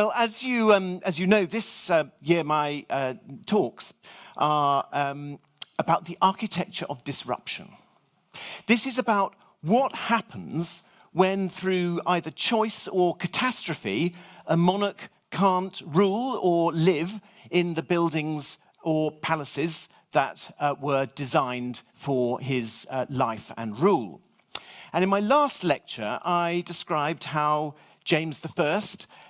Well, as you know, this year my talks are about the architecture of disruption. This is about what happens when, through either choice or catastrophe, a monarch can't rule or live in the buildings or palaces that were designed for his life and rule. And in my last lecture, I described how James I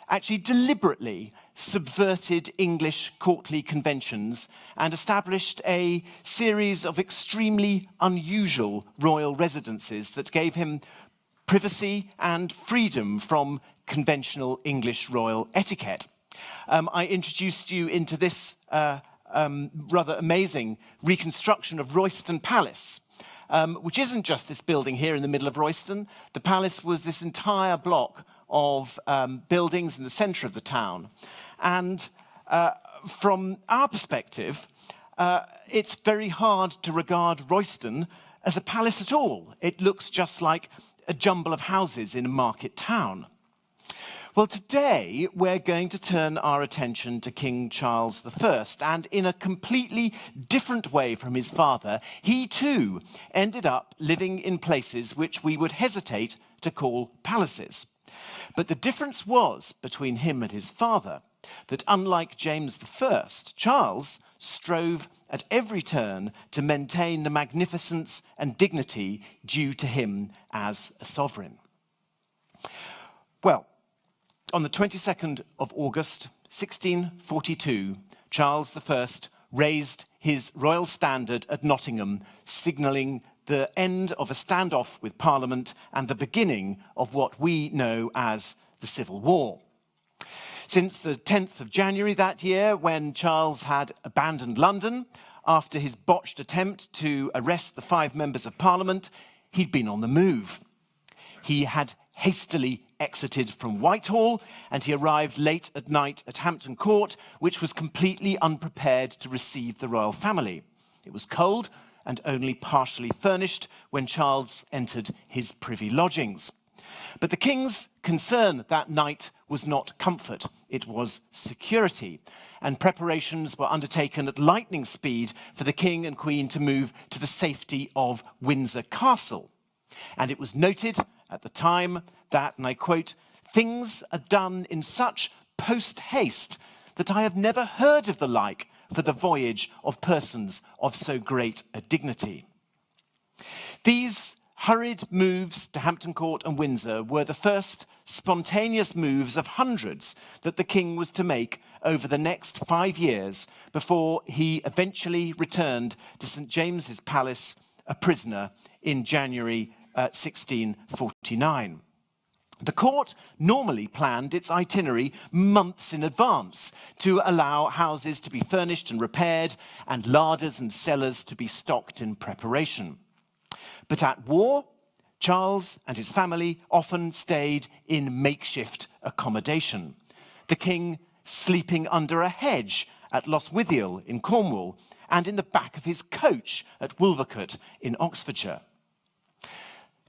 actually deliberately subverted English courtly conventions and established a series of extremely unusual royal residences that gave him privacy and freedom from conventional English royal etiquette. I introduced you into this rather amazing reconstruction of Royston Palace, which isn't just this building here in the middle of Royston. The palace was this entire block of buildings in the centre of the town. And from our perspective, it's very hard to regard Royston as a palace at all. It looks just like a jumble of houses in a market town. Well, today we're going to turn our attention to King Charles I, and in a completely different way from his father, he too ended up living in places which we would hesitate to call palaces. But the difference was between him and his father that, unlike James I, Charles strove at every turn to maintain the magnificence and dignity due to him as a sovereign. Well, on the 22nd of August, 1642, Charles I raised his royal standard at Nottingham, signalling the end of a standoff with Parliament and the beginning of what we know as the Civil War. Since the 10th of January that year, when Charles had abandoned London after his botched attempt to arrest the 5 members of Parliament, he'd been on the move. He had hastily exited from Whitehall, and he arrived late at night at Hampton Court, which was completely unprepared to receive the royal family. It was cold and only partially furnished when Charles entered his privy lodgings. But the king's concern that night was not comfort, it was security, and preparations were undertaken at lightning speed for the king and queen to move to the safety of Windsor Castle. And it was noted at the time that, and I quote, "Things are done in such post-haste that I have never heard of the like for the voyage of persons of so great a dignity." These hurried moves to Hampton Court and Windsor were the first spontaneous moves of hundreds that the king was to make over the next 5 years before he eventually returned to St. James's Palace a prisoner in January 1649. The court normally planned its itinerary months in advance to allow houses to be furnished and repaired and larders and cellars to be stocked in preparation. But at war, Charles and his family often stayed in makeshift accommodation. The king sleeping under a hedge at Lostwithiel in Cornwall and in the back of his coach at Wolvercote in Oxfordshire.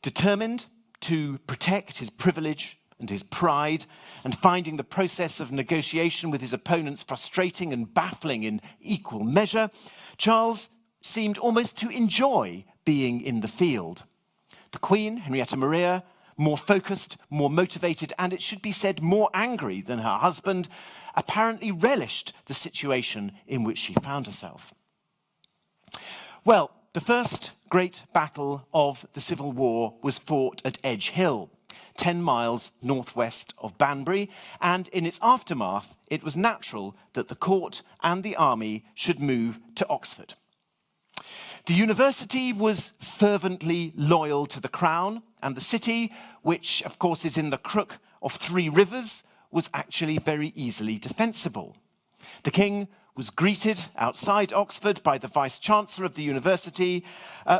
Determined to protect his privilege and his pride, and finding the process of negotiation with his opponents frustrating and baffling in equal measure, Charles seemed almost to enjoy being in the field. The Queen, Henrietta Maria, more focused, more motivated, and it should be said more angry than her husband, apparently relished the situation in which she found herself. Well, the first great battle of the Civil War was fought at Edge Hill, 10 miles northwest of Banbury, and in its aftermath, it was natural that the court and the army should move to Oxford. The university was fervently loyal to the crown, and the city, which of course is in the crook of 3 rivers, was actually very easily defensible. The king was greeted outside Oxford by the vice-chancellor of the university,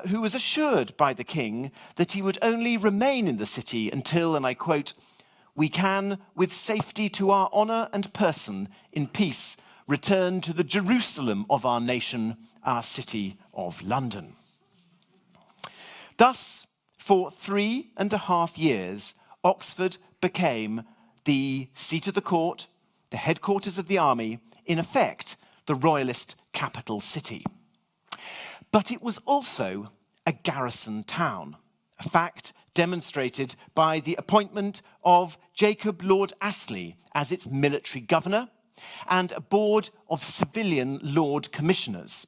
who was assured by the king that he would only remain in the city until, and I quote, "we can, with safety to our honour and person, in peace, return to the Jerusalem of our nation, our city of London." Thus, for 3.5 years, Oxford became the seat of the court, the headquarters of the army, in effect, the royalist capital city. But it was also a garrison town, a fact demonstrated by the appointment of Jacob Lord Astley as its military governor and a board of civilian Lord Commissioners.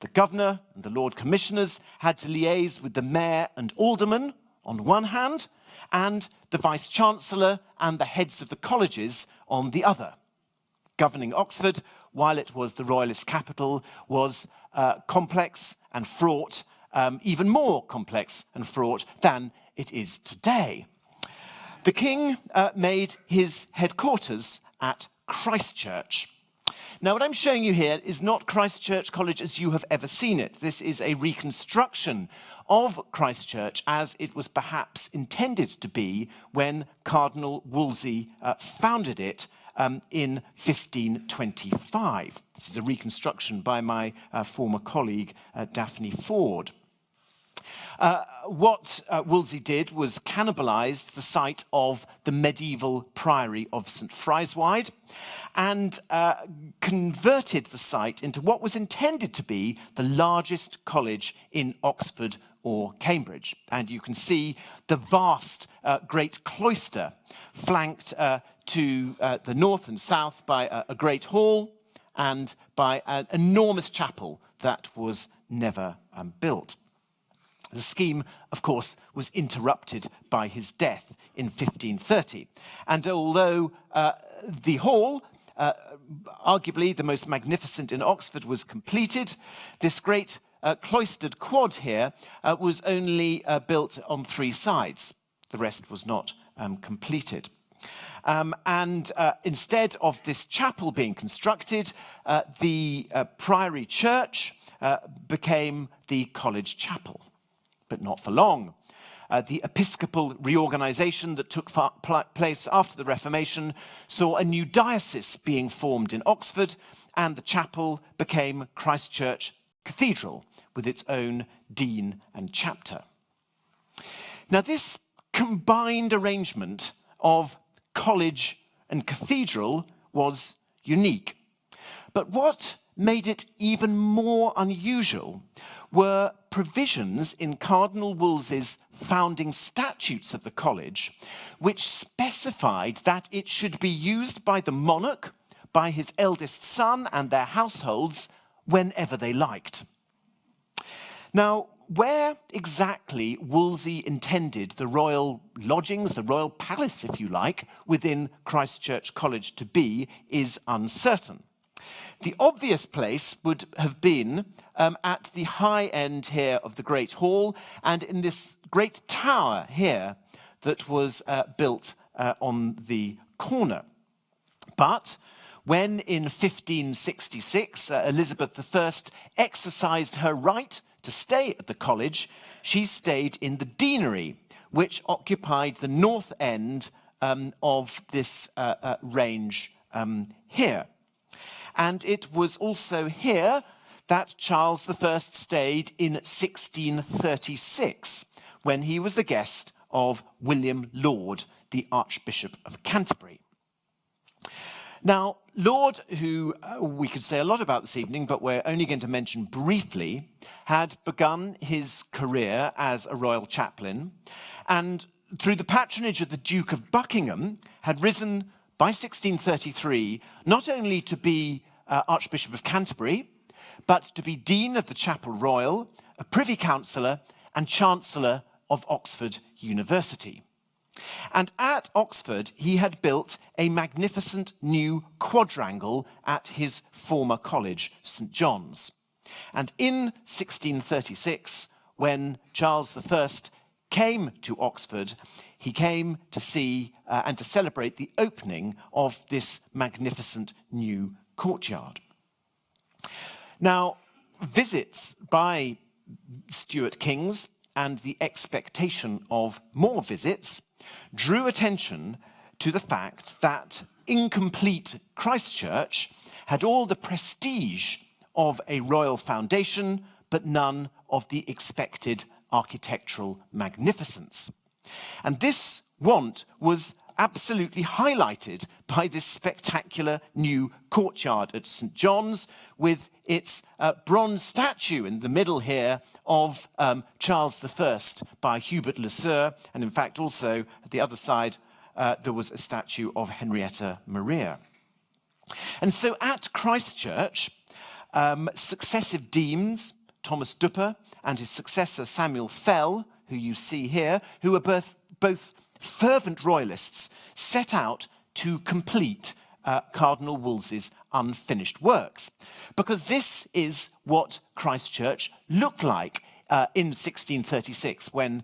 The governor and the Lord Commissioners had to liaise with the mayor and aldermen on one hand, and the vice-chancellor and the heads of the colleges on the other. Governing Oxford, while it was the royalist capital, was complex and fraught, even more complex and fraught than it is today. The king made his headquarters at Christchurch. Now, what I'm showing you here is not Christchurch College as you have ever seen it. This is a reconstruction of Christchurch as it was perhaps intended to be when Cardinal Wolsey founded it in 1525. This is a reconstruction by my former colleague, Daphne Ford. What Wolsey did was cannibalised the site of the medieval priory of St Fryswide and converted the site into what was intended to be the largest college in Oxford or Cambridge. And you can see the vast great cloister flanked to the north and south by a great hall and by an enormous chapel that was never built. The scheme, of course, was interrupted by his death in 1530. And although the hall, arguably the most magnificent in Oxford, was completed, this great cloistered quad here was only built on 3 sides. The rest was not completed. Instead of this chapel being constructed, the priory church became the college chapel. But not for long. The episcopal reorganisation that took place after the Reformation saw a new diocese being formed in Oxford, and the chapel became Christchurch Cathedral with its own dean and chapter. Now, this combined arrangement of college and cathedral was unique. But what made it even more unusual were provisions in Cardinal Wolsey's founding statutes of the college, which specified that it should be used by the monarch, by his eldest son and their households, whenever they liked. Now, where exactly Wolsey intended the royal lodgings, the royal palace, if you like, within Christchurch College to be is uncertain. The obvious place would have been at the high end here of the Great Hall and in this great tower here that was built on the corner. But when in 1566 Elizabeth I exercised her right to stay at the college, she stayed in the deanery, which occupied the north end of this range here. And it was also here that Charles I stayed in 1636, when he was the guest of William Laud, the Archbishop of Canterbury. Now, Laud, who we could say a lot about this evening, but we're only going to mention briefly, had begun his career as a royal chaplain, and through the patronage of the Duke of Buckingham, had risen by 1633, not only to be Archbishop of Canterbury, but to be Dean of the Chapel Royal, a Privy Councillor, and Chancellor of Oxford University. And at Oxford, he had built a magnificent new quadrangle at his former college, St. John's. And in 1636, when Charles I came to Oxford, he came to see and to celebrate the opening of this magnificent new courtyard. Now, visits by Stuart kings and the expectation of more visits drew attention to the fact that incomplete Christchurch had all the prestige of a royal foundation, but none of the expected architectural magnificence. And this want was absolutely highlighted by this spectacular new courtyard at St. John's with its bronze statue in the middle here of Charles I by Hubert Le Sueur, and in fact also at the other side there was a statue of Henrietta Maria. And so at Christ Church, successive deans, Thomas Dupper and his successor Samuel Fell, who you see here, who were both fervent royalists, set out to complete Cardinal Wolsey's unfinished works. Because this is what Christ Church looked like in 1636 when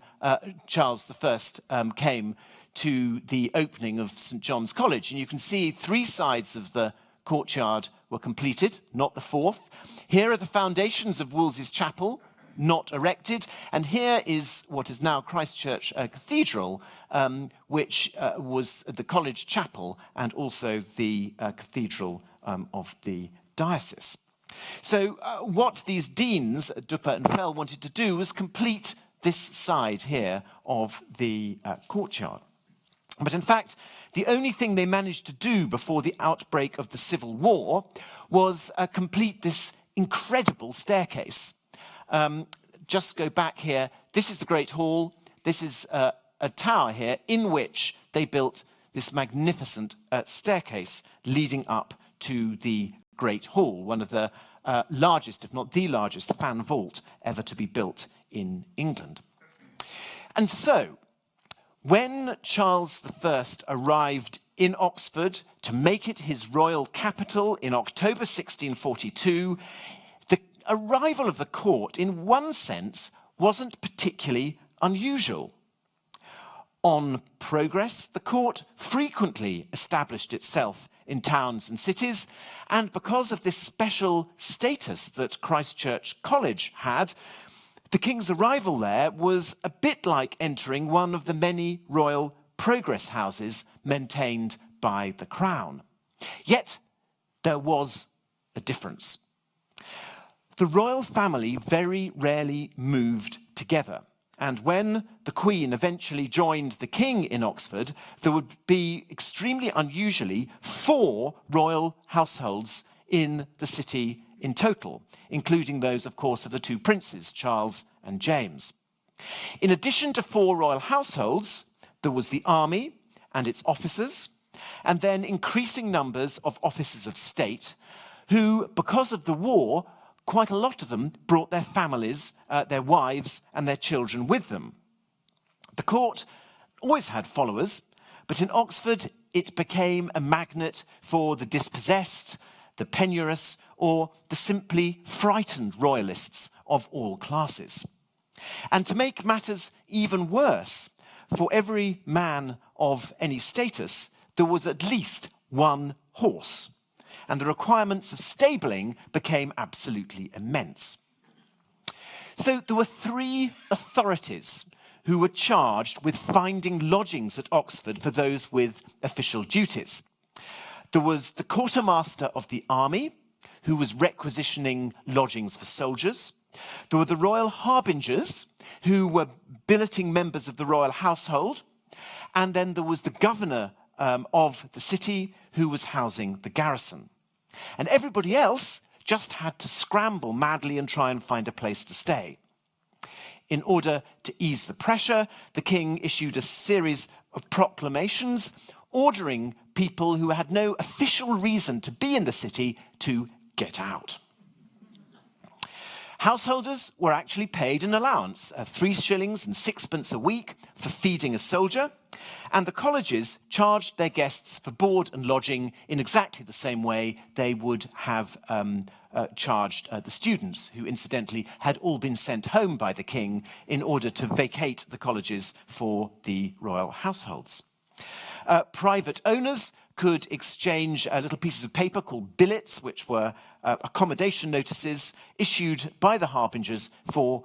Charles I came to the opening of St. John's College. And you can see 3 sides of the courtyard were completed, not the 4th. Here are the foundations of Wolsey's chapel, not erected. And here is what is now Christ Church Cathedral, which was the college chapel and also the cathedral of the diocese. So what these deans, Dupper and Fell, wanted to do was complete this side here of the courtyard. But in fact, the only thing they managed to do before the outbreak of the Civil War was complete this incredible staircase. Just go back here. This is the Great Hall. This is a tower here in which they built this magnificent staircase leading up to the Great Hall, one of the largest, if not the largest, fan vault ever to be built in England. And so, when Charles I arrived in Oxford to make it his royal capital in October 1642, the arrival of the court, in one sense, wasn't particularly unusual. On progress, the court frequently established itself in towns and cities, and because of this special status that Christ Church College had, the king's arrival there was a bit like entering one of the many royal progress houses maintained by the crown. Yet, there was a difference. The royal family very rarely moved together, and when the Queen eventually joined the king in Oxford, there would be extremely unusually 4 royal households in the city in total, including those, of course, of the 2 princes, Charles and James. In addition to 4 royal households, there was the army and its officers, and then increasing numbers of officers of state who, because of the war, quite a lot of them brought their families, their wives and their children with them. The court always had followers, but in Oxford it became a magnet for the dispossessed, the penurious, or the simply frightened royalists of all classes. And to make matters even worse, for every man of any status, there was at least 1 horse, and the requirements of stabling became absolutely immense. So there were 3 authorities who were charged with finding lodgings at Oxford for those with official duties. There was the quartermaster of the army, who was requisitioning lodgings for soldiers. There were the royal harbingers, who were billeting members of the royal household. And then there was the governor of the city, who was housing the garrison. And everybody else just had to scramble madly and try and find a place to stay. In order to ease the pressure, the king issued a series of proclamations ordering people who had no official reason to be in the city to get out. Householders were actually paid an allowance, 3 shillings and 6pence a week for feeding a soldier, and the colleges charged their guests for board and lodging in exactly the same way they would have charged the students, who incidentally had all been sent home by the king in order to vacate the colleges for the royal households. Private owners could exchange little pieces of paper called billets, which were accommodation notices issued by the harbingers for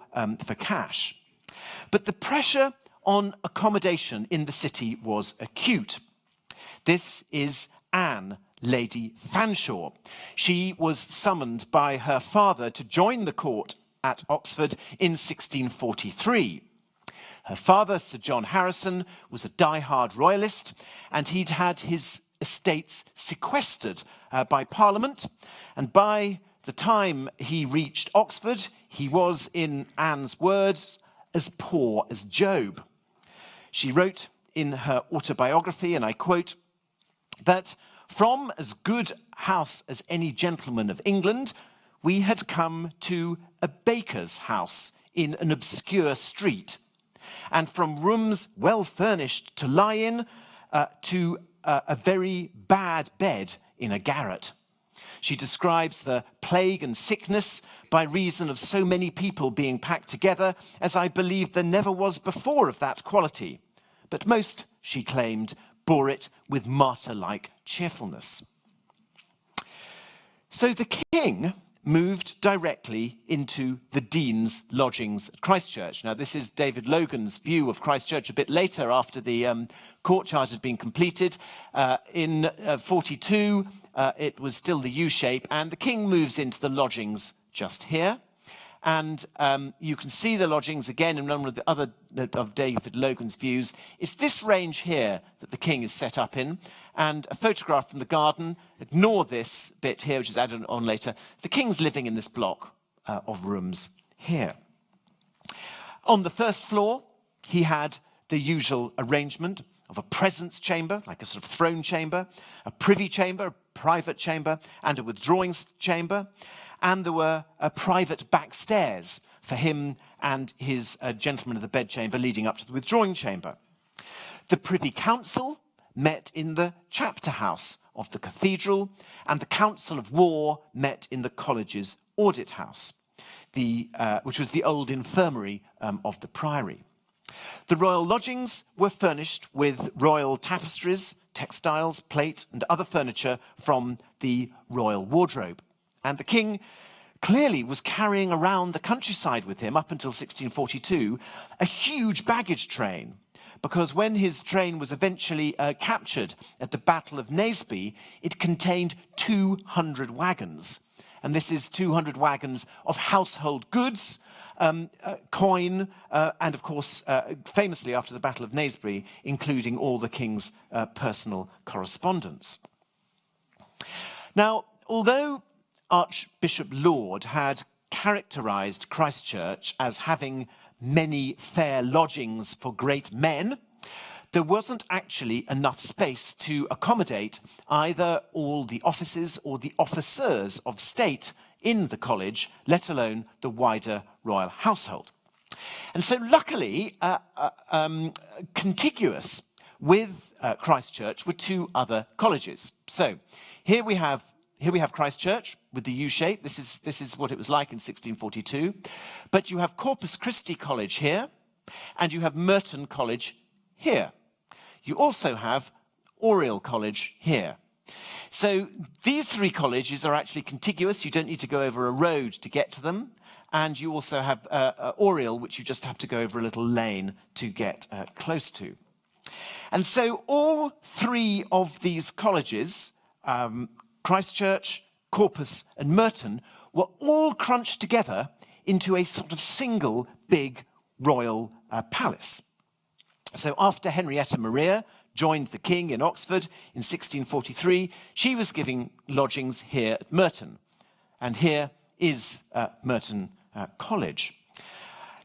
cash. But the pressure on accommodation in the city was acute. This is Anne, Lady Fanshawe. She was summoned by her father to join the court at Oxford in 1643. Her father, Sir John Harrison, was a die-hard royalist, and he'd had his estates sequestered by Parliament, and by the time he reached Oxford, he was, in Anne's words, as poor as Job. She wrote in her autobiography, and I quote, that from as good house as any gentleman of England, we had come to a baker's house in an obscure street, and from rooms well furnished to lie in to a very bad bed in a garret. She describes the plague and sickness by reason of so many people being packed together as I believe there never was before of that quality. But most, she claimed, bore it with martyr-like cheerfulness. So the king moved directly into the Dean's lodgings at Christchurch. Now, this is David Logan's view of Christchurch a bit later, after the courtyard had been completed. In 42, it was still the U-shape, and the king moves into the lodgings just here. And you can see the lodgings again in one of the other of David Logan's views. It's this range here that the king is set up in, and a photograph from the garden. Ignore this bit here, which is added on later. The king's living in this block of rooms here. On the first floor, he had the usual arrangement of a presence chamber, like a sort of throne chamber, a privy chamber, a private chamber, and a withdrawing chamber. And there were private back stairs for him and his gentleman of the bedchamber leading up to the withdrawing chamber. The Privy Council met in the chapter house of the cathedral, and the Council of War met in the college's audit house, which was the old infirmary of the priory. The royal lodgings were furnished with royal tapestries, textiles, plate, and other furniture from the royal wardrobe. And the king clearly was carrying around the countryside with him up until 1642 a huge baggage train, because when his train was eventually captured at the Battle of Naseby, it contained 200 wagons. And this is 200 wagons of household goods, coin, and of course, famously after the Battle of Naseby, including all the king's personal correspondence. Now, although Archbishop Laud had characterized Christchurch as having many fair lodgings for great men, there wasn't actually enough space to accommodate either all the offices or the officers of state in the college, let alone the wider royal household. And so luckily, contiguous with Christchurch were two other colleges. So here we have Christchurch with the U-shape. This is what it was like in 1642. But you have Corpus Christi College here, and you have Merton College here. You also have Oriel College here. So these three colleges are actually contiguous. You don't need to go over a road to get to them. And you also have Oriel, which you just have to go over a little lane to get close to. And so all three of these colleges, Christchurch, Corpus, and Merton, were all crunched together into a sort of single big royal palace. So after Henrietta Maria joined the king in Oxford in 1643, she was giving lodgings here at Merton. And here is Merton College.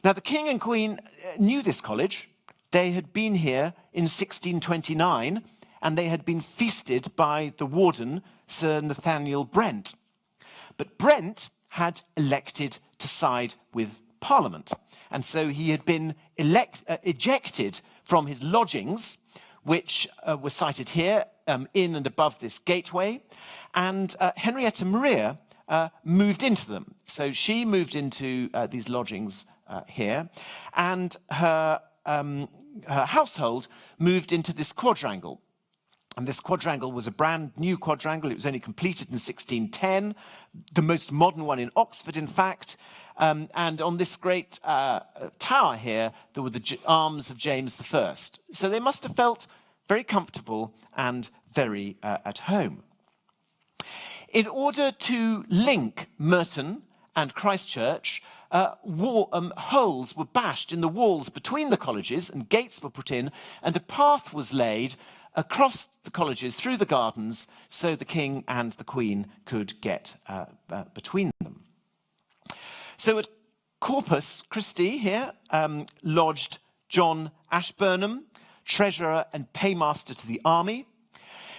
Now, the king and queen knew this college. They had been here in 1629, and they had been feasted by the warden, Sir Nathaniel Brent. But Brent had elected to side with Parliament, and so he had been ejected from his lodgings, which were sited here in and above this gateway, and Henrietta Maria moved into them. So she moved into these lodgings here, and her household moved into this quadrangle. And this quadrangle was a brand new quadrangle. It was only completed in 1610, the most modern one in Oxford, in fact. And on this great tower here, there were the arms of James I. So they must have felt very comfortable and very at home. In order to link Merton and Christchurch, holes were bashed in the walls between the colleges, and gates were put in, and a path was laid across the colleges, through the gardens, so the king and the queen could get between them. So at Corpus Christi here lodged John Ashburnham, treasurer and paymaster to the army.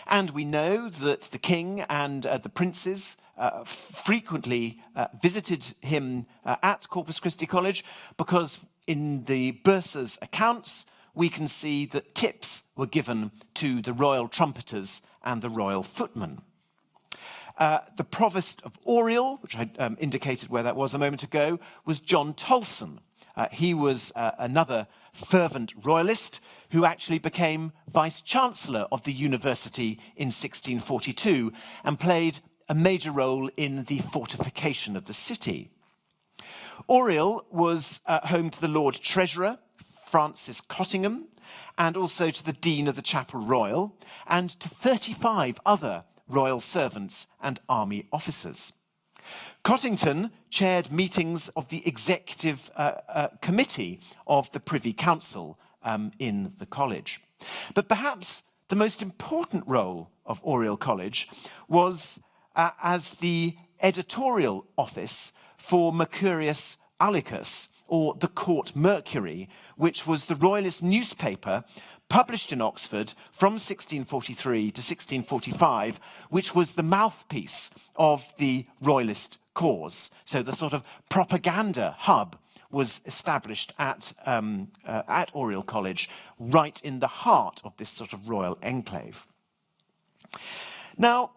And we know that the king and the princes frequently visited him at Corpus Christi College, because in the bursar's accounts, we can see that tips were given to the royal trumpeters and the royal footmen. The provost of Oriel, which I indicated where that was a moment ago, was John Tolson. He was another fervent royalist who actually became vice-chancellor of the university in 1642 and played a major role in the fortification of the city. Oriel was home to the Lord Treasurer, Francis Cottingham, and also to the Dean of the Chapel Royal, and to 35 other royal servants and army officers. Cottington chaired meetings of the executive committee of the Privy Council in the college. But perhaps the most important role of Oriel College was as the editorial office for Mercurius Aulicus, or the Court Mercury, which was the royalist newspaper published in Oxford from 1643 to 1645, which was the mouthpiece of the royalist cause. So the sort of propaganda hub was established at Oriel College, right in the heart of this sort of royal enclave. Now,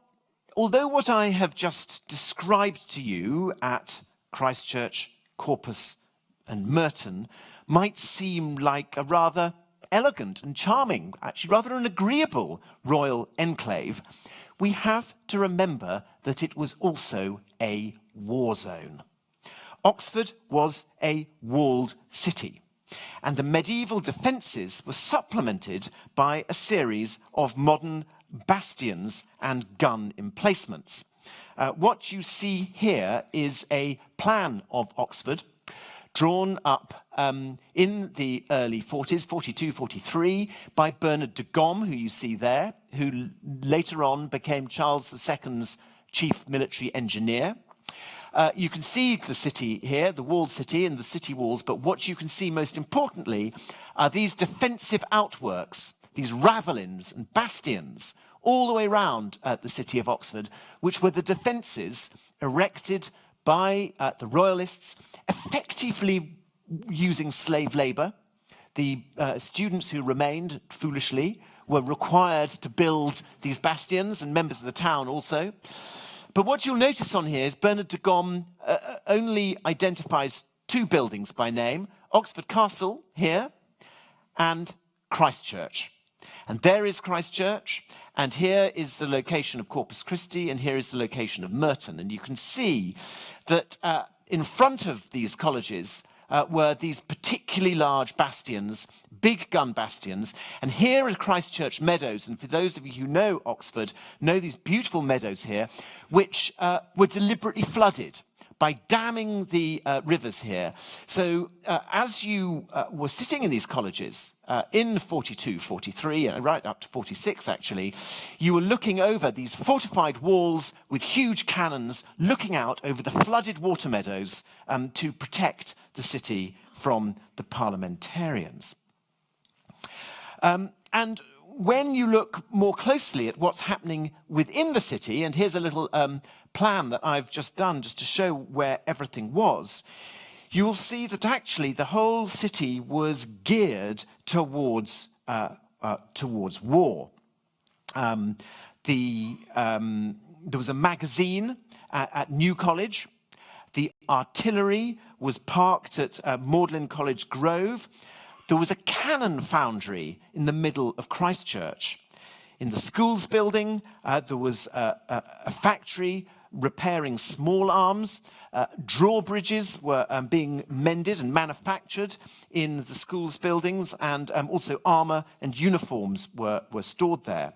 although what I have just described to you at Christchurch, Corpus and Merton might seem like a rather elegant and charming, actually rather an agreeable royal enclave, we have to remember that it was also a war zone. Oxford was a walled city, and the medieval defences were supplemented by a series of modern bastions and gun emplacements. What you see here is a plan of Oxford drawn up in the early 40s, 42, 43, by Bernard de Gomm, who you see there, who later on became Charles II's chief military engineer. You can see the city here, the walled city and the city walls, but what you can see most importantly are these defensive outworks, these ravelins and bastions, all the way around the city of Oxford, which were the defences erected by the royalists, effectively using slave labour. The students who remained, foolishly, were required to build these bastions, and members of the town also. But what you'll notice on here is Bernard de Gomm only identifies two buildings by name, Oxford Castle here and Christchurch. And there is Christchurch, and here is the location of Corpus Christi, and here is the location of Merton. And you can see that in front of these colleges were these particularly large bastions, big gun bastions. And here are Christchurch meadows, and for those of you who know Oxford, know these beautiful meadows here, which were deliberately flooded by damming the rivers here. So as you were sitting in these colleges in 42, 43, and right up to 46 actually, you were looking over these fortified walls with huge cannons looking out over the flooded water meadows to protect the city from the parliamentarians. And when you look more closely at what's happening within the city, and here's a little plan that I've just done just to show where everything was, you'll see that actually the whole city was geared towards war. There was a magazine at New College. The artillery was parked at Magdalen College Grove. There was a cannon foundry in the middle of Christchurch. In the schools building, there was a factory repairing small arms. Drawbridges were being mended and manufactured in the schools buildings, and also armour and uniforms were stored there.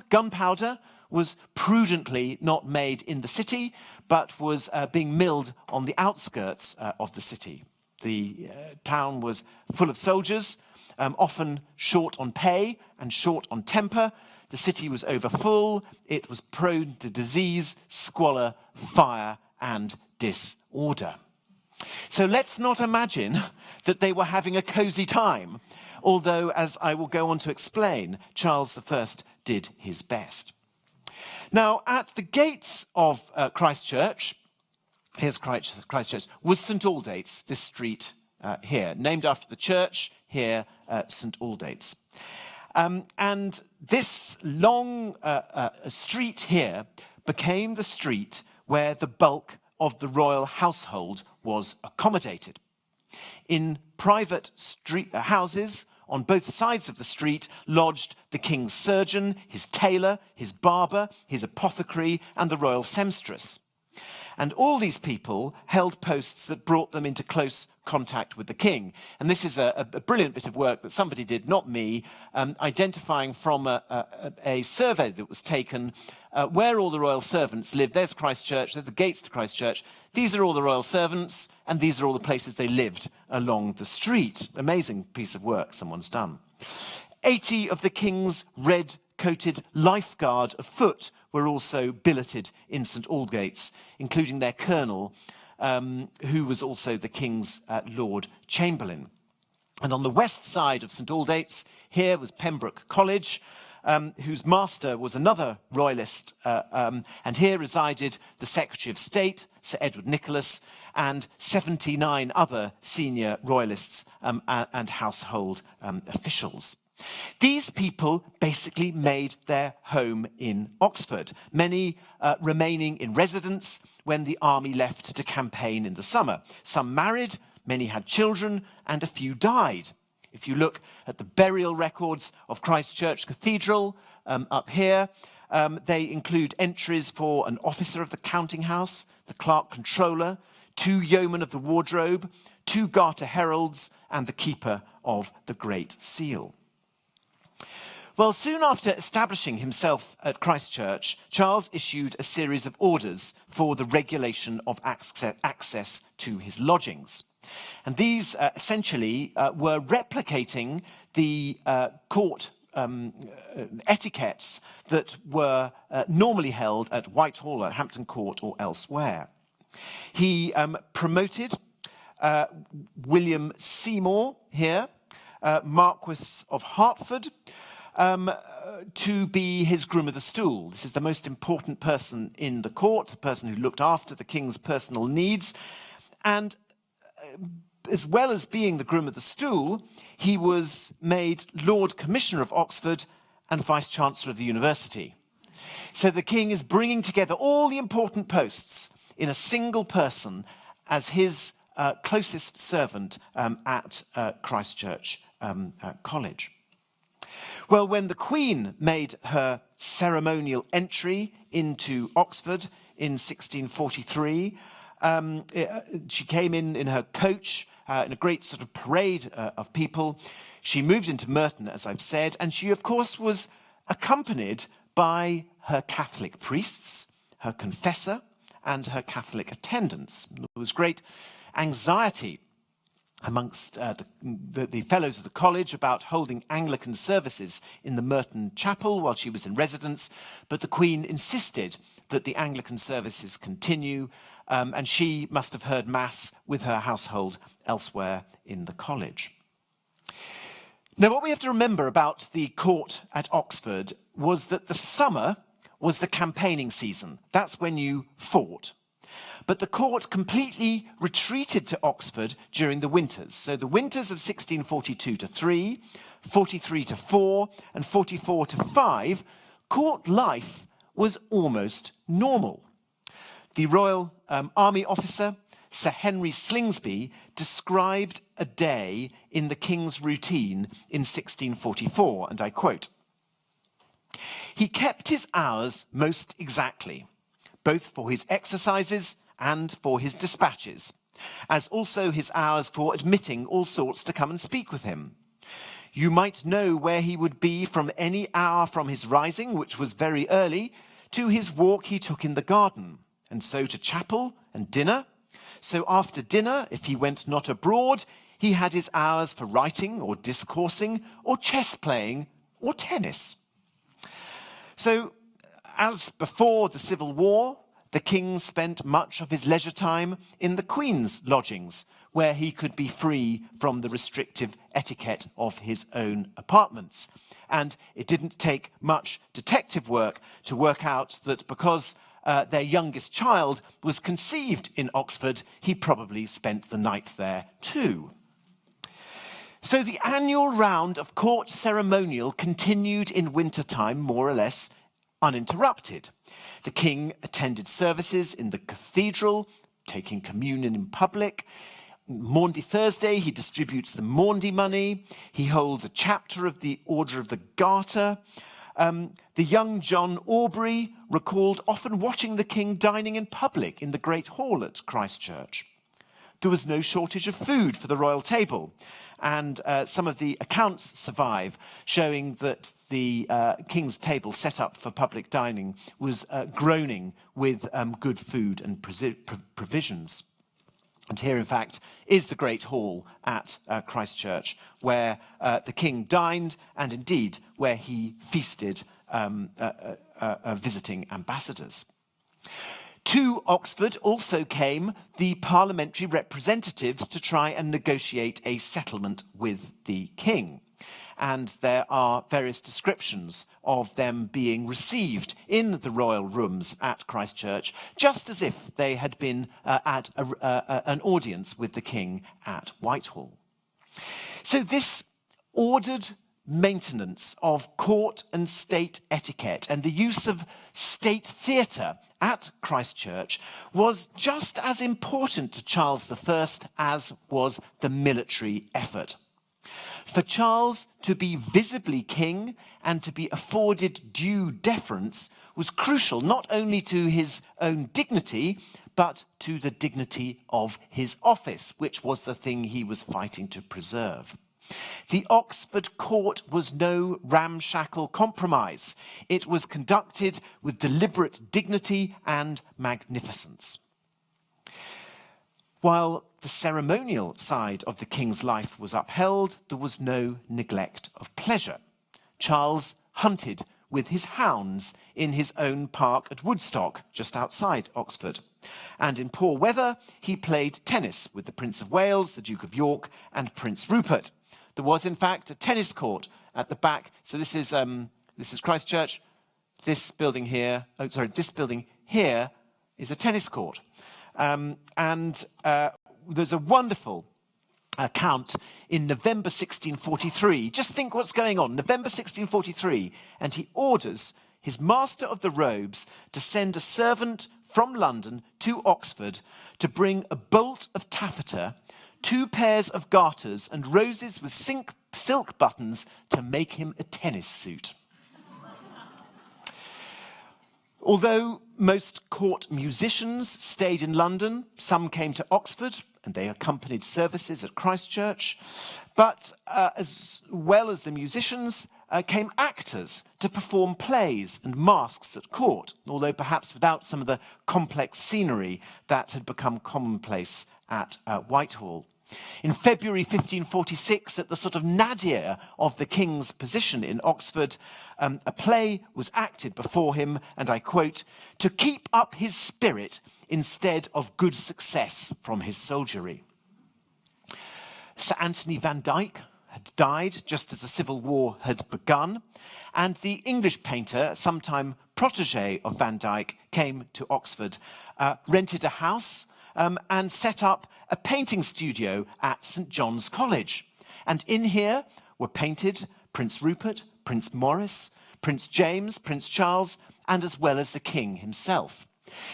Gunpowder, was prudently not made in the city, but was being milled on the outskirts of the city. The town was full of soldiers, often short on pay and short on temper. The city was overfull. It was prone to disease, squalor, fire, and disorder. So let's not imagine that they were having a cosy time, although, as I will go on to explain, Charles I did his best. Now, at the gates of Christchurch, here's Christchurch, was St Aldate's, this street here, named after the church here, St Aldate's. And this long street here became the street where the bulk of the royal household was accommodated. In private street houses on both sides of the street lodged the king's surgeon, his tailor, his barber, his apothecary, and the royal seamstress. And all these people held posts that brought them into close contact with the king. And this is a brilliant bit of work that somebody did, not me, identifying from a survey that was taken where all the royal servants lived. There's Christchurch, there's the gates to Christchurch. These are all the royal servants, and these are all the places they lived along the street. Amazing piece of work someone's done. 80 of the king's red-coated lifeguard afoot were also billeted in St Aldate's, including their colonel, who was also the king's Lord Chamberlain. And on the west side of St Aldate's, here was Pembroke College, whose master was another royalist, and here resided the Secretary of State, Sir Edward Nicholas, and 79 other senior royalists and household officials. These people basically made their home in Oxford, many remaining in residence when the army left to campaign in the summer. Some married, many had children, and a few died. If you look at the burial records of Christchurch Cathedral up here, they include entries for an officer of the counting house, the clerk controller, 2 yeomen of the wardrobe, 2 garter heralds, and the keeper of the Great Seal. Well, soon after establishing himself at Christchurch, Charles issued a series of orders for the regulation of access to his lodgings. And these essentially were replicating the court etiquettes that were normally held at Whitehall, at Hampton Court, or elsewhere. He promoted William Seymour here, Marquess of Hertford, to be his groom of the stool. This is the most important person in the court, the person who looked after the king's personal needs. And as well as being the groom of the stool, he was made Lord Commissioner of Oxford and Vice-Chancellor of the university. So the king is bringing together all the important posts in a single person as his closest servant at Christchurch College. Well, when the Queen made her ceremonial entry into Oxford in 1643, she came in her coach, in a great sort of parade of people. She moved into Merton, as I've said, and she, of course, was accompanied by her Catholic priests, her confessor, and her Catholic attendants. There was great anxiety amongst the fellows of the college about holding Anglican services in the Merton Chapel while she was in residence, but the Queen insisted that the Anglican services continue, and she must have heard Mass with her household elsewhere in the college. Now, what we have to remember about the court at Oxford was that the summer was the campaigning season. That's when you fought. But the court completely retreated to Oxford during the winters. So the winters of 1642 to 3, 43 to 4, and 44 to 5, court life was almost normal. The Royal Army officer, Sir Henry Slingsby, described a day in the king's routine in 1644, and I quote, "He kept his hours most exactly, both for his exercises and for his dispatches, as also his hours for admitting all sorts to come and speak with him. You might know where he would be from any hour from his rising, which was very early, to his walk he took in the garden, and so to chapel and dinner. So after dinner, if he went not abroad, he had his hours for writing or discoursing or chess playing or tennis. So, as before the Civil War, the king spent much of his leisure time in the Queen's lodgings, where he could be free from the restrictive etiquette of his own apartments. And it didn't take much detective work to work out that because their youngest child was conceived in Oxford, he probably spent the night there too. So the annual round of court ceremonial continued in wintertime, more or less uninterrupted. The king attended services in the cathedral, taking communion in public. Maundy Thursday, he distributes the Maundy money. He holds a chapter of the Order of the Garter. The young John Aubrey recalled often watching the king dining in public in the Great Hall at Christchurch. There was no shortage of food for the royal table, and some of the accounts survive, showing that the king's table set up for public dining was groaning with good food and provisions. And here, in fact, is the Great Hall at Christchurch, where the king dined and indeed where he feasted visiting ambassadors. To Oxford also came the parliamentary representatives to try and negotiate a settlement with the king. And there are various descriptions of them being received in the royal rooms at Christchurch, just as if they had been at an audience with the king at Whitehall. So this ordered maintenance of court and state etiquette and the use of state theatre at Christchurch was just as important to Charles I as was the military effort. For Charles to be visibly king and to be afforded due deference was crucial not only to his own dignity, but to the dignity of his office, which was the thing he was fighting to preserve. The Oxford court was no ramshackle compromise. It was conducted with deliberate dignity and magnificence. While the ceremonial side of the king's life was upheld, there was no neglect of pleasure. Charles hunted with his hounds in his own park at Woodstock, just outside Oxford. And in poor weather, he played tennis with the Prince of Wales, the Duke of York, and Prince Rupert. There was, in fact, a tennis court at the back. So this is Christchurch. This building here is a tennis court. There's a wonderful account in November 1643. Just think what's going on. November 1643, and he orders his master of the robes to send a servant from London to Oxford to bring a bolt of taffeta, 2 pairs of garters, and roses with silk buttons to make him a tennis suit. Although most court musicians stayed in London, some came to Oxford and they accompanied services at Christchurch. But as well as the musicians, came actors to perform plays and masks at court, although perhaps without some of the complex scenery that had become commonplace at Whitehall. In February 1546, at the sort of nadir of the king's position in Oxford, a play was acted before him, and I quote, "to keep up his spirit instead of good success from his soldiery." Sir Anthony Van Dyck had died just as the Civil War had begun, and the English painter, sometime protege of Van Dyck, came to Oxford, rented a house, and set up a painting studio at St. John's College. And in here were painted Prince Rupert, Prince Maurice, Prince James, Prince Charles, and as well as the king himself.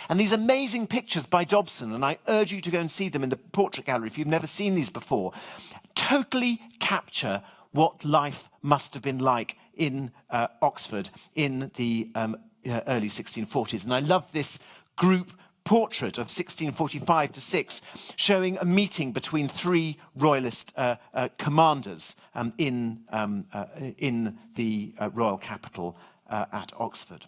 And these amazing pictures by Dobson, and I urge you to go and see them in the portrait gallery if you've never seen these before, totally capture what life must have been like in Oxford in the early 1640s. And I love this group portrait of 1645 to 6, showing a meeting between 3 royalist commanders in the royal capital at Oxford.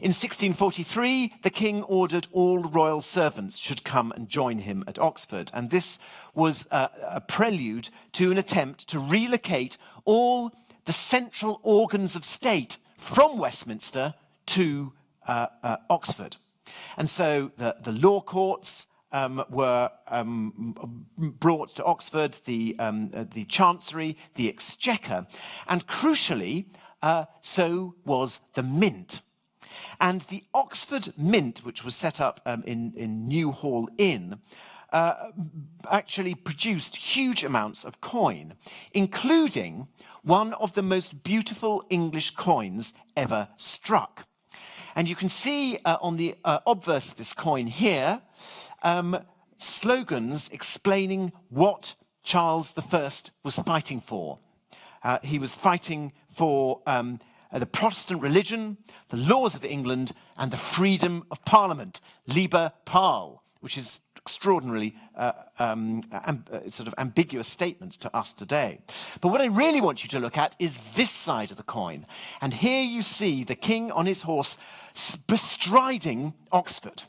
In 1643, the king ordered all royal servants should come and join him at Oxford, and this was a prelude to an attempt to relocate all the central organs of state from Westminster to Oxford. And so the law courts were brought to Oxford, the Chancery, the Exchequer, and crucially, so was the Mint. And the Oxford Mint, which was set up in New Hall Inn, actually produced huge amounts of coin, including one of the most beautiful English coins ever struck. And you can see on the obverse of this coin here, slogans explaining what Charles I was fighting for. He was fighting for the Protestant religion, the laws of England, and the freedom of Parliament, Liber Parl, which is extraordinarily sort of ambiguous statements to us today. But what I really want you to look at is this side of the coin. And here you see the king on his horse bestriding Oxford.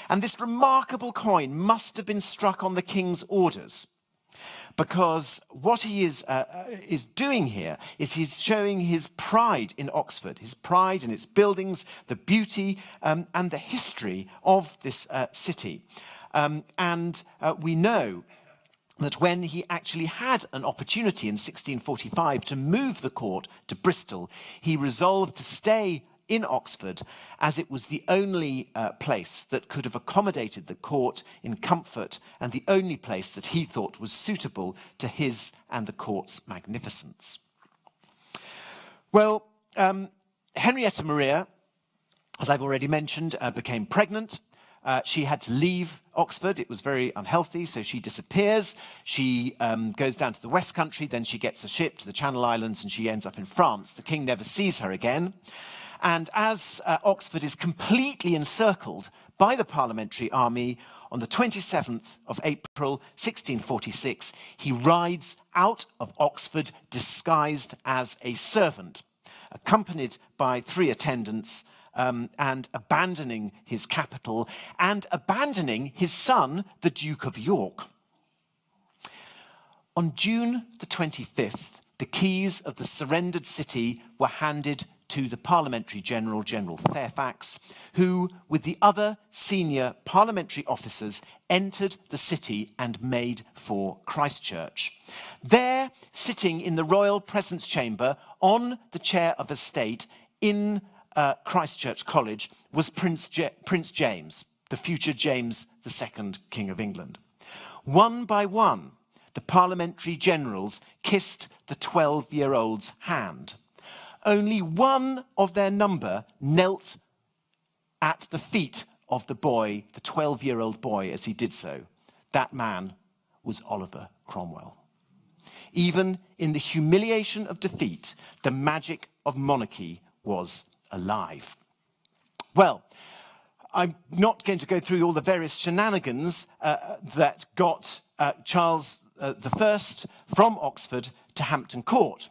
And this remarkable coin must have been struck on the king's orders, because what he is doing here is he's showing his pride in Oxford, his pride in its buildings, the beauty and the history of this city. And we know that when he actually had an opportunity in 1645 to move the court to Bristol, he resolved to stay in Oxford, as it was the only place that could have accommodated the court in comfort and the only place that he thought was suitable to his and the court's magnificence. Well, Henrietta Maria, as I've already mentioned, became pregnant. She had to leave Oxford. It was very unhealthy, so she disappears. She goes down to the West Country, then she gets a ship to the Channel Islands, and she ends up in France. The king never sees her again. And as Oxford is completely encircled by the parliamentary army, on the 27th of April, 1646, he rides out of Oxford disguised as a servant, accompanied by 3 attendants, and abandoning his capital and abandoning his son, the Duke of York. On June the 25th, the keys of the surrendered city were handed to the parliamentary general, General Fairfax, who, with the other senior parliamentary officers, entered the city and made for Christchurch. There, sitting in the royal presence chamber on the chair of estate in Christchurch College, was Prince James, the future James II, King of England. One by one, the parliamentary generals kissed the 12-year-old's hand. Only one of their number knelt at the feet of the boy, the 12-year-old boy, as he did so. That man was Oliver Cromwell. Even in the humiliation of defeat, the magic of monarchy was alive. Well, I'm not going to go through all the various shenanigans that got Charles I from Oxford to Hampton Court.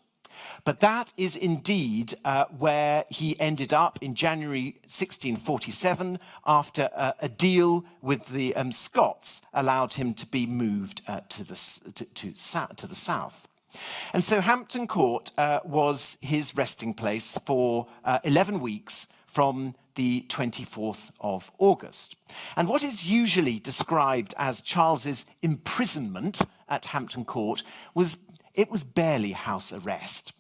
But that is indeed where he ended up in January 1647, after a deal with the Scots allowed him to be moved to the south. And so Hampton Court was his resting place for 11 weeks from the 24th of August. And what is usually described as Charles's imprisonment at Hampton Court was barely house arrest.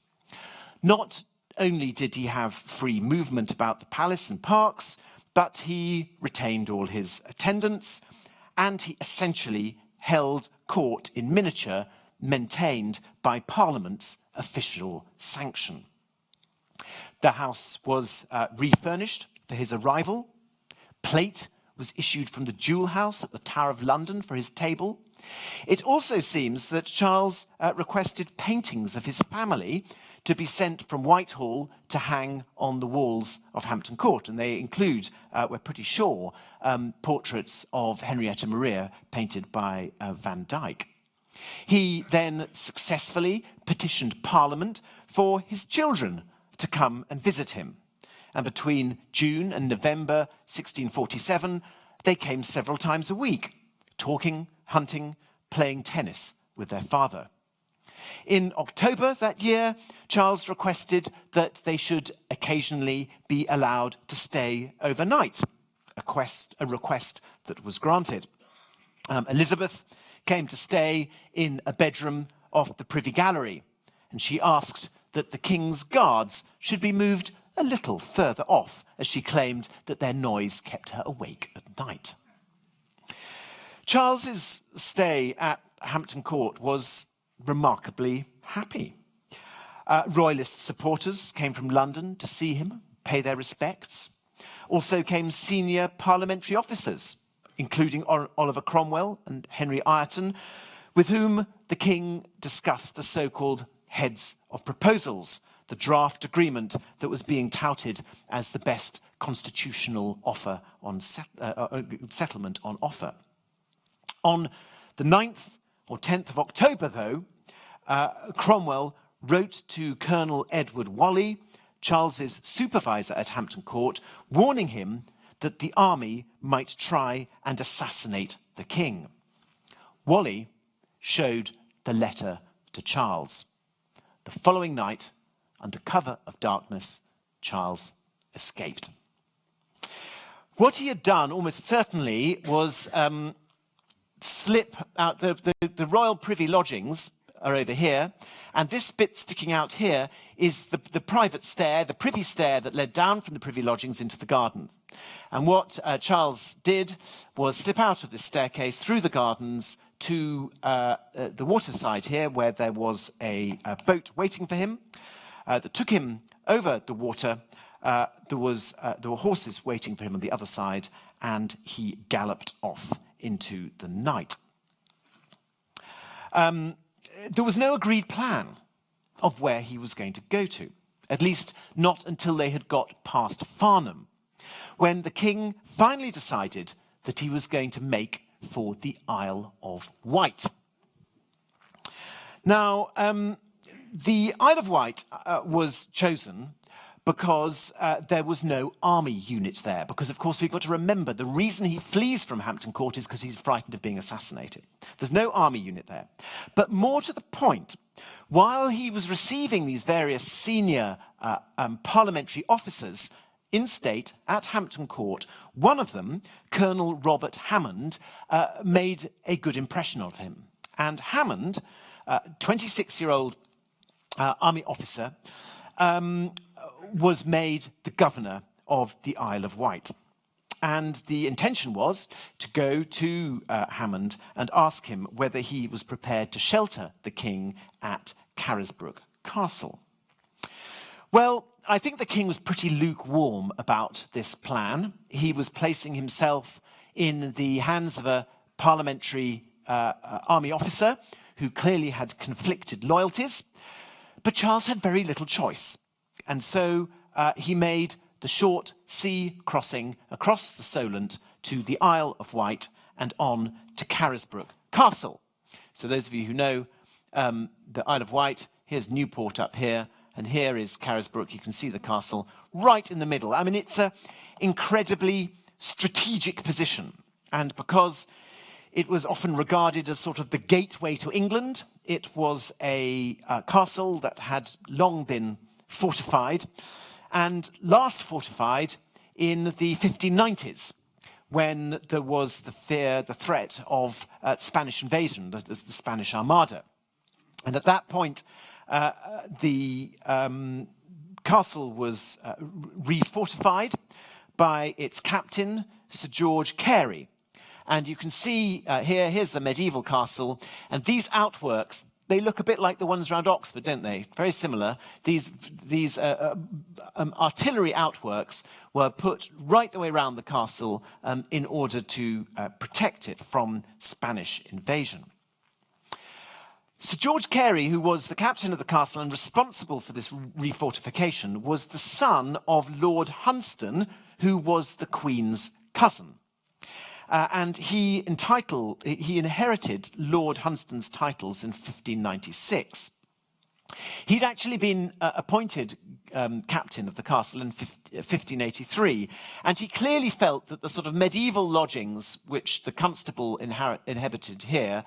Not only did he have free movement about the palace and parks, but he retained all his attendants, and he essentially held court in miniature, maintained by Parliament's official sanction. The house was refurnished for his arrival. Plate was issued from the Jewel House at the Tower of London for his table. It also seems that Charles requested paintings of his family to be sent from Whitehall to hang on the walls of Hampton Court. And they include, we're pretty sure, portraits of Henrietta Maria painted by Van Dyck. He then successfully petitioned Parliament for his children to come and visit him. and between June and November 1647, they came several times a week, talking, hunting, playing tennis with their father. In October that year, Charles requested that they should occasionally be allowed to stay overnight, a request that was granted. Elizabeth came to stay in a bedroom off the Privy Gallery, and she asked that the king's guards should be moved a little further off, as she claimed that their noise kept her awake at night. Charles's stay at Hampton Court was remarkably happy. Royalist supporters came from London to see him, pay their respects. Also came senior parliamentary officers, including Oliver Cromwell and Henry Ireton, with whom the king discussed the so-called heads of proposals, the draft agreement that was being touted as the best constitutional offer on settlement on offer. On the 9th or 10th of October, though, Cromwell wrote to Colonel Edward Whalley, Charles's supervisor at Hampton Court, warning him that the army might try and assassinate the king. Whalley showed the letter to Charles. The following night, under cover of darkness, Charles escaped. What he had done, almost certainly, was slip out. The royal privy lodgings are over here, and this bit sticking out here is the private stair, the privy stair that led down from the privy lodgings into the gardens. And what Charles did was slip out of this staircase through the gardens to the waterside here, where there was a boat waiting for him that took him over the water. There were horses waiting for him on the other side, and he galloped off into the night. There was no agreed plan of where he was going to go to, at least not until they had got past Farnham, when the king finally decided that he was going to make for the Isle of Wight. Now, the Isle of Wight was chosen because there was no army unit there. Because, of course, we've got to remember the reason he flees from Hampton Court is because he's frightened of being assassinated. There's no army unit there. But more to the point, while he was receiving these various senior parliamentary officers in state at Hampton Court, one of them, Colonel Robert Hammond, made a good impression of him. And Hammond, 26-year-old army officer, was made the governor of the Isle of Wight. And the intention was to go to Hammond and ask him whether he was prepared to shelter the king at Carisbrooke Castle. Well, I think the king was pretty lukewarm about this plan. He was placing himself in the hands of a parliamentary army officer who clearly had conflicted loyalties. But Charles had very little choice. And so he made the short sea crossing across the Solent to the Isle of Wight and on to Carisbrooke Castle. So those of you who know the Isle of Wight, here's Newport up here, and here is Carisbrooke. You can see the castle right in the middle. I mean, it's an incredibly strategic position. And because it was often regarded as sort of the gateway to England, it was a castle that had long been fortified, and last fortified in the 1590s, when there was the threat of Spanish invasion, the Spanish Armada. And at that point, the castle was refortified by its captain, Sir George Carey. And you can see here's the medieval castle, and these outworks, they look a bit like the ones around Oxford, don't they? Very similar. These artillery outworks were put right the way around the castle in order to protect it from Spanish invasion. Sir George Carey, who was the captain of the castle and responsible for this refortification, was the son of Lord Hunsdon, who was the Queen's cousin. And he inherited Lord Hunsdon's titles in 1596. He'd actually been appointed captain of the castle in 1583, and he clearly felt that the sort of medieval lodgings which the constable inhabited here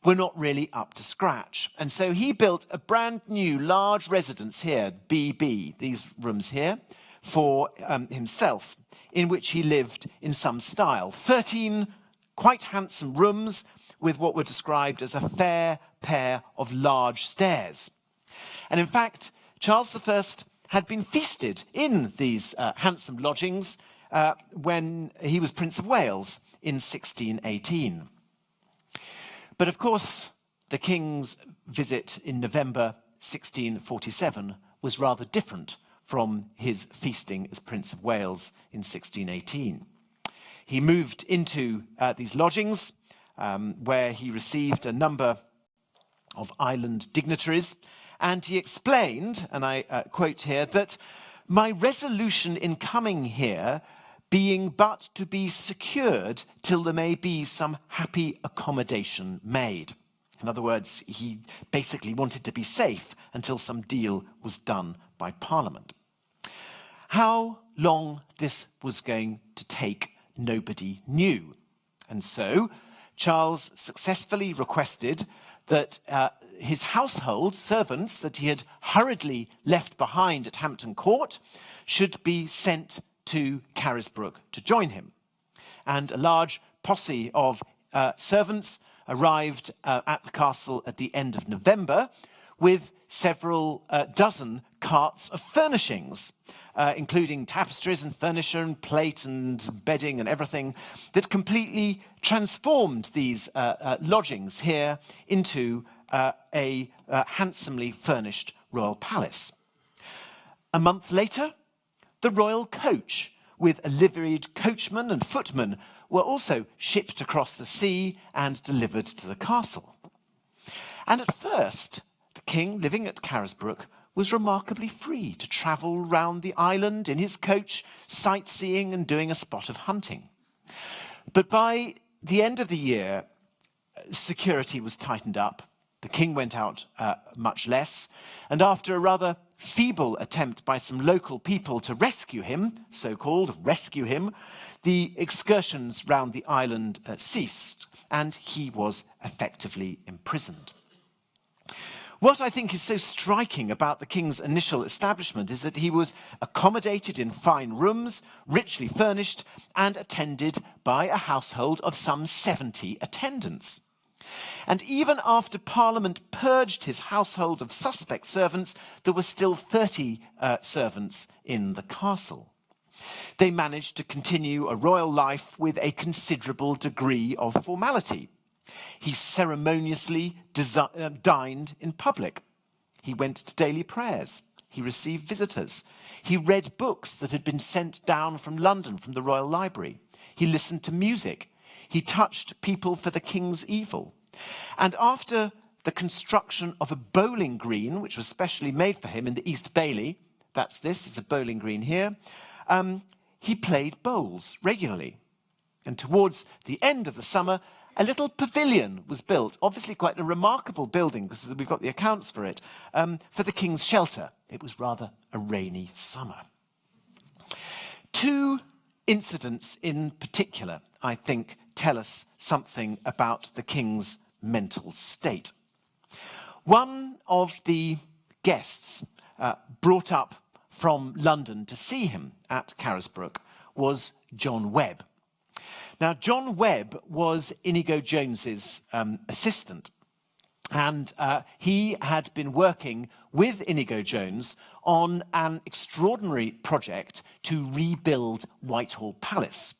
were not really up to scratch. And so he built a brand new large residence here, BB, these rooms here, for himself, in which he lived in some style. 13 quite handsome rooms with what were described as a fair pair of large stairs. And in fact, Charles I had been feasted in these handsome lodgings when he was Prince of Wales in 1618. But of course, the king's visit in November 1647 was rather different from his feasting as Prince of Wales in 1618. He moved into these lodgings where he received a number of island dignitaries, and he explained, and I quote here, that my resolution in coming here being but to be secured till there may be some happy accommodation made. In other words, he basically wanted to be safe until some deal was done by Parliament. How long this was going to take, nobody knew. And so Charles successfully requested that his household servants that he had hurriedly left behind at Hampton Court should be sent to Carisbrooke to join him. And a large posse of servants arrived at the castle at the end of November with several dozen carts of furnishings, including tapestries and furniture and plate and bedding and everything, that completely transformed these lodgings here into a handsomely furnished royal palace. A month later, the royal coach, with a liveried coachman and footman, were also shipped across the sea and delivered to the castle. And at first, the king, living at Carisbrooke, was remarkably free to travel round the island in his coach, sightseeing and doing a spot of hunting. But by the end of the year, security was tightened up. The king went out much less, and after a rather feeble attempt by some local people to rescue him, so-called rescue him, the excursions round the island ceased, and he was effectively imprisoned. What I think is so striking about the king's initial establishment is that he was accommodated in fine rooms, richly furnished, and attended by a household of some 70 attendants. And even after Parliament purged his household of suspect servants, there were still 30 servants in the castle. They managed to continue a royal life with a considerable degree of formality. He ceremoniously dined in public. He went to daily prayers. He received visitors. He read books that had been sent down from London from the Royal Library. He listened to music. He touched people for the king's evil. And after the construction of a bowling green, which was specially made for him in the East Bailey, this is a bowling green here, he played bowls regularly. And towards the end of the summer, a little pavilion was built, obviously quite a remarkable building, because we've got the accounts for it, for the king's shelter. It was rather a rainy summer. Two incidents in particular, I think, tell us something about the king's mental state. One of the guests brought up from London to see him at Carisbrooke was John Webb. Now, John Webb was Inigo Jones's assistant, and he had been working with Inigo Jones on an extraordinary project to rebuild Whitehall Palace.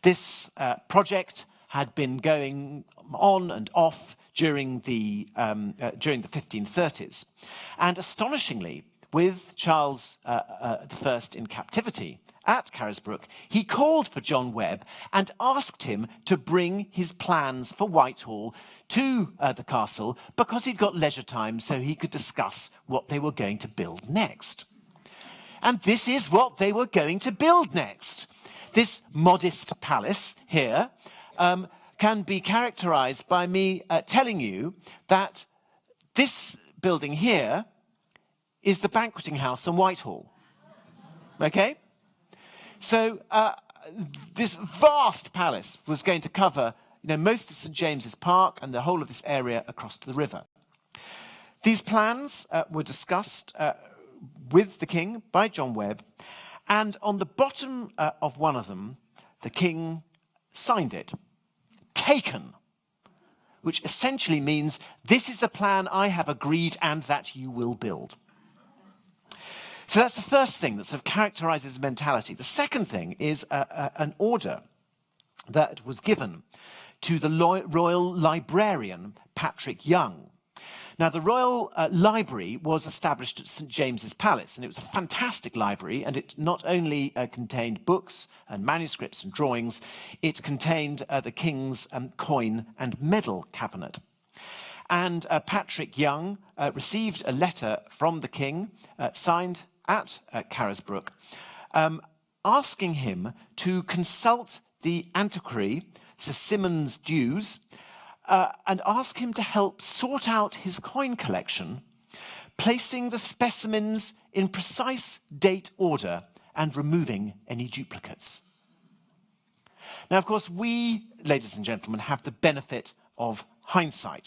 This project had been going on and off during the 1530s, and astonishingly, with Charles I in captivity at Carisbrooke, he called for John Webb and asked him to bring his plans for Whitehall to the castle because he'd got leisure time so he could discuss what they were going to build next. And this is what they were going to build next. This modest palace here can be characterized by me telling you that this building here is the banqueting house on Whitehall. Okay? So this vast palace was going to cover most of St James's Park and the whole of this area across to the river. These plans were discussed with the king by John Webb, and on the bottom of one of them, the king signed it. Taken, which essentially means this is the plan I have agreed and that you will build. So that's the first thing that sort of characterizes mentality. The second thing is an order that was given to the royal librarian, Patrick Young. Now, the Royal Library was established at St James's Palace, and it was a fantastic library, and it not only contained books and manuscripts and drawings, it contained the King's coin and medal cabinet. And Patrick Young received a letter from the King, signed at Carisbrooke, asking him to consult the antiquary, Sir Symonds Dewes, and ask him to help sort out his coin collection, placing the specimens in precise date order and removing any duplicates. Now, of course, we, ladies and gentlemen, have the benefit of hindsight.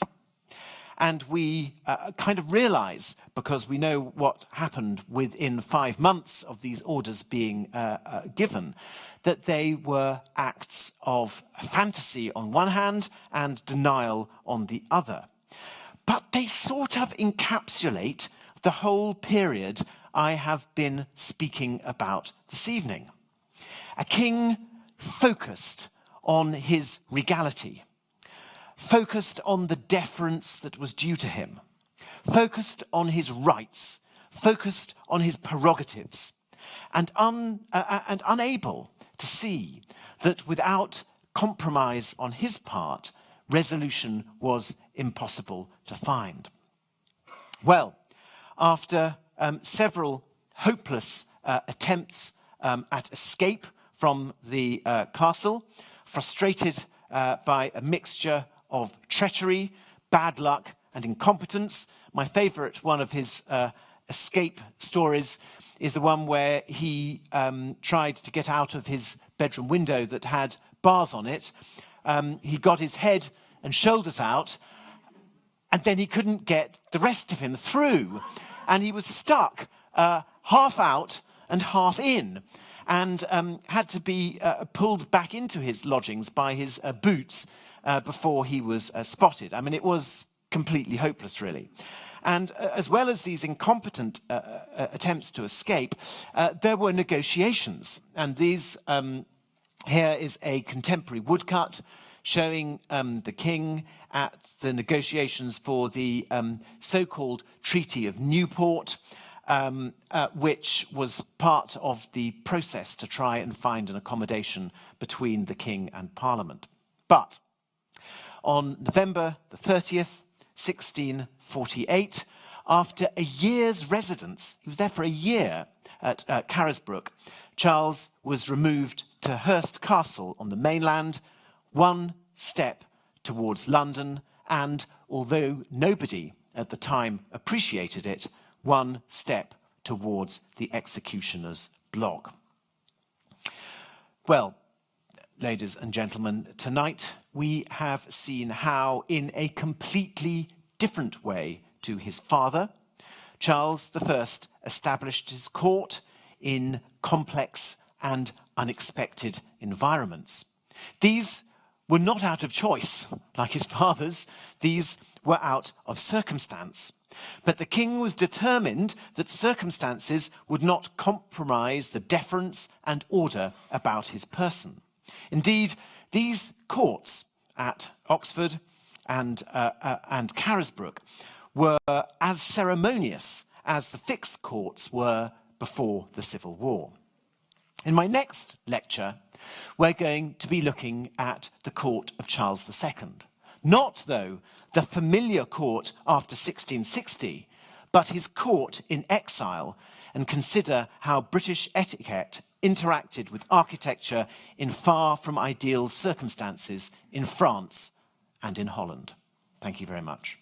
And we kind of realize, because we know what happened within 5 months of these orders being given, that they were acts of fantasy on one hand and denial on the other. But they sort of encapsulate the whole period I have been speaking about this evening. A king focused on his regality, focused on the deference that was due to him, focused on his rights, focused on his prerogatives, and unable to see that without compromise on his part, resolution was impossible to find. Well, after several hopeless attempts at escape from the castle, frustrated by a mixture of treachery, bad luck, and incompetence. My favourite one of his escape stories is the one where he tried to get out of his bedroom window that had bars on it. He got his head and shoulders out, and then he couldn't get the rest of him through. And he was stuck half out and half in, and had to be pulled back into his lodgings by his boots before he was spotted. I mean, it was completely hopeless, really. And as well as these incompetent attempts to escape, there were negotiations. And these, here is a contemporary woodcut showing the king at the negotiations for the so-called Treaty of Newport, which was part of the process to try and find an accommodation between the king and Parliament. But on November the 30th, 1648, after a year's residence, he was there for a year at Carisbrooke, Charles was removed to Hurst Castle on the mainland, one step towards London, and although nobody at the time appreciated it, one step towards the executioner's block. Well, ladies and gentlemen, tonight we have seen how, in a completely different way to his father, Charles I established his court in complex and unexpected environments. These were not out of choice, like his father's. These were out of circumstance. But the king was determined that circumstances would not compromise the deference and order about his person. Indeed, these courts at Oxford and Carisbrooke were as ceremonious as the fixed courts were before the Civil War. In my next lecture, we're going to be looking at the court of Charles II. Not, though, the familiar court after 1660, but his court in exile, and consider how British etiquette interacted with architecture in far from ideal circumstances in France and in Holland. Thank you very much.